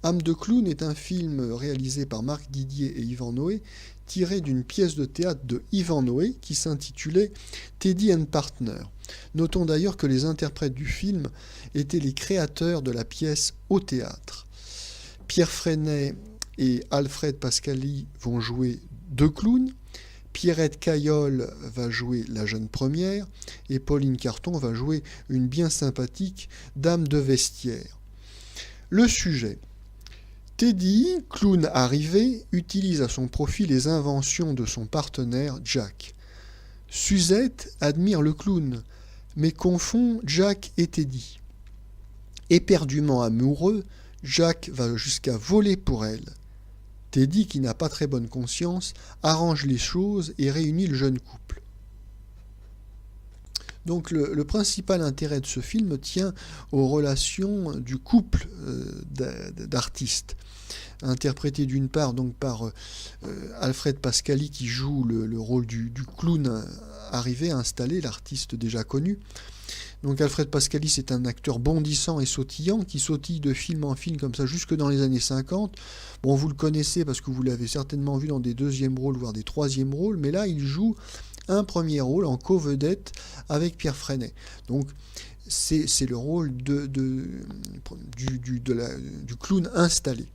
Âme de clown est un film réalisé par Marc Didier et Yvan Noé, tiré d'une pièce de théâtre de Yvan Noé qui s'intitulait Teddy and Partner. Notons d'ailleurs que les interprètes du film étaient les créateurs de la pièce au théâtre. Pierre Freinet et Alfred Pascali vont jouer deux clowns, Pierrette Caillol va jouer la jeune première et Pauline Carton va jouer une bien sympathique dame de vestiaire. Le sujet. Teddy, clown arrivé, utilise à son profit les inventions de son partenaire Jack. Suzette admire le clown, mais confond Jack et Teddy. Éperdument amoureux, Jack va jusqu'à voler pour elle. Teddy, qui n'a pas très bonne conscience, arrange les choses et réunit le jeune couple. Donc le principal intérêt de ce film tient aux relations du couple d'artistes, interprété d'une part donc par Alfred Pascali qui joue le rôle du clown arrivé, installé, l'artiste déjà connu. Donc Alfred Pascali, c'est un acteur bondissant et sautillant qui sautille de film en film comme ça jusque dans les années 50. Bon, vous le connaissez parce que vous l'avez certainement vu dans des deuxièmes rôles, voire des troisièmes rôles, mais là il joue un premier rôle en co-vedette avec Pierre Freinet. Donc c'est le rôle du clown installé.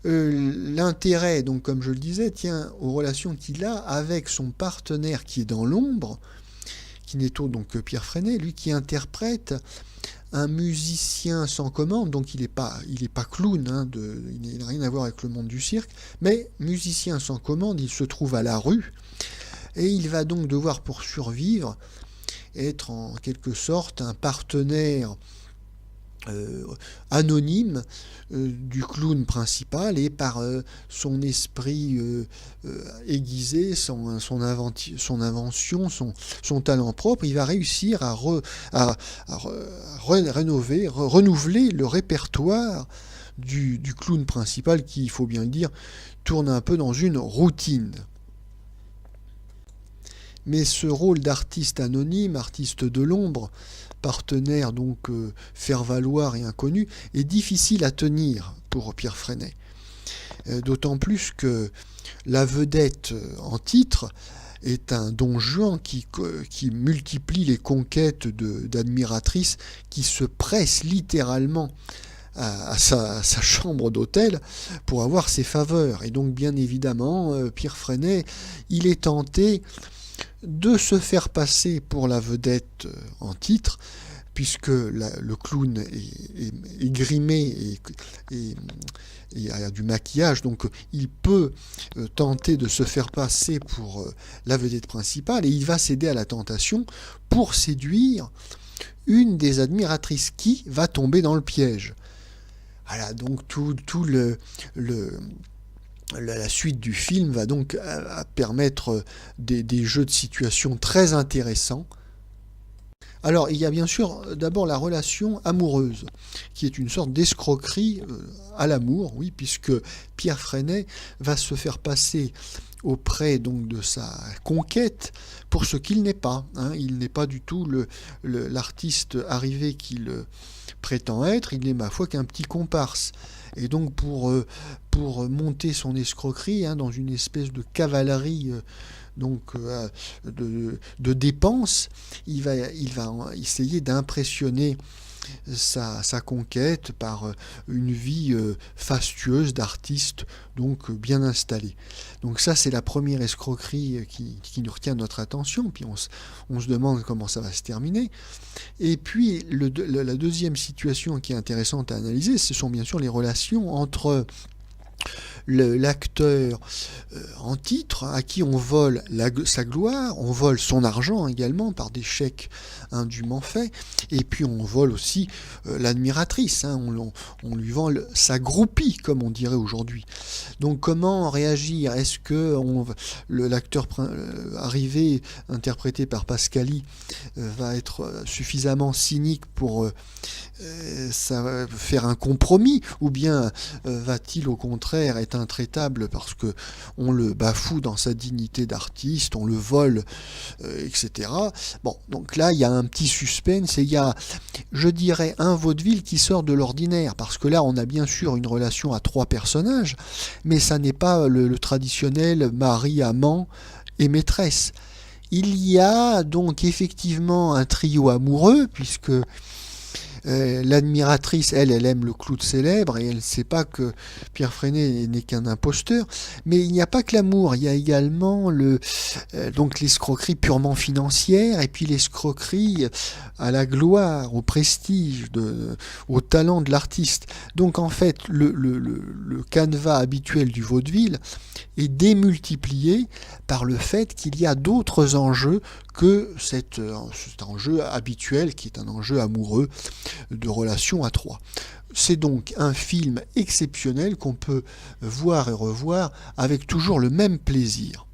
L'intérêt, donc comme je le disais, tient aux relations qu'il a avec son partenaire qui est dans l'ombre, qui n'est autre donc que Pierre Freinet, lui qui interprète un musicien sans commande, donc il n'est pas clown, il n'a rien à voir avec le monde du cirque, mais musicien sans commande, il se trouve à la rue, et il va donc devoir, pour survivre, être en quelque sorte un partenaire anonyme du clown principal, et par son esprit aiguisé, son invention, son talent propre, il va réussir à renouveler le répertoire du clown principal qui, il faut bien le dire, tourne un peu dans une routine. Mais ce rôle d'artiste anonyme, artiste de l'ombre, partenaire donc faire valoir et inconnu, est difficile à tenir pour Pierre Freinet. D'autant plus que la vedette en titre est un Don Juan qui multiplie les conquêtes d'admiratrices qui se pressent littéralement à sa chambre d'hôtel pour avoir ses faveurs. Et donc bien évidemment, Pierre Freinet, il est tenté de se faire passer pour la vedette en titre, puisque le clown est grimé et a du maquillage, donc il peut tenter de se faire passer pour la vedette principale, et il va céder à la tentation pour séduire une des admiratrices qui va tomber dans le piège. Voilà, donc la suite du film va donc permettre des jeux de situation très intéressants. Alors, il y a bien sûr d'abord la relation amoureuse, qui est une sorte d'escroquerie à l'amour, oui, puisque Pierre Freinet va se faire passer auprès donc de sa conquête pour ce qu'il n'est pas. Il n'est pas du tout l'artiste arrivé qu'il prétend être, il n'est ma foi qu'un petit comparse. Et donc pour monter son escroquerie dans une espèce de cavalerie de dépenses, il va essayer d'impressionner sa conquête par une vie fastueuse d'artiste donc bien installé. Donc ça, c'est la première escroquerie qui nous retient notre attention, puis on se demande comment ça va se terminer. Et puis la deuxième situation qui est intéressante à analyser, ce sont bien sûr les relations entre l'acteur en titre, à qui on vole sa gloire, on vole son argent également par des chèques indûment faits, et puis on vole aussi l'admiratrice, on lui vend sa groupie, comme on dirait aujourd'hui. Donc comment réagir? Est-ce que l'acteur arrivé, interprété par Pascali, va être suffisamment cynique pour faire un compromis, ou bien va-t-il au contraire être intraitable parce que on le bafoue dans sa dignité d'artiste, on le vole, etc. Bon, donc là il y a un petit suspense et il y a, je dirais, un vaudeville qui sort de l'ordinaire, parce que là on a bien sûr une relation à 3 personnages, mais ça n'est pas le traditionnel mari, amant et maîtresse. Il y a donc effectivement un trio amoureux, puisque l'admiratrice, elle aime le clown célèbre et elle ne sait pas que Pierre Freinet n'est qu'un imposteur. Mais il n'y a pas que l'amour, il y a également donc l'escroquerie purement financière et puis l'escroquerie à la gloire, au prestige, au talent de l'artiste. Donc en fait, le canevas habituel du vaudeville est démultiplié par le fait qu'il y a d'autres enjeux que cet enjeu habituel qui est un enjeu amoureux de relation à 3. C'est donc un film exceptionnel qu'on peut voir et revoir avec toujours le même plaisir.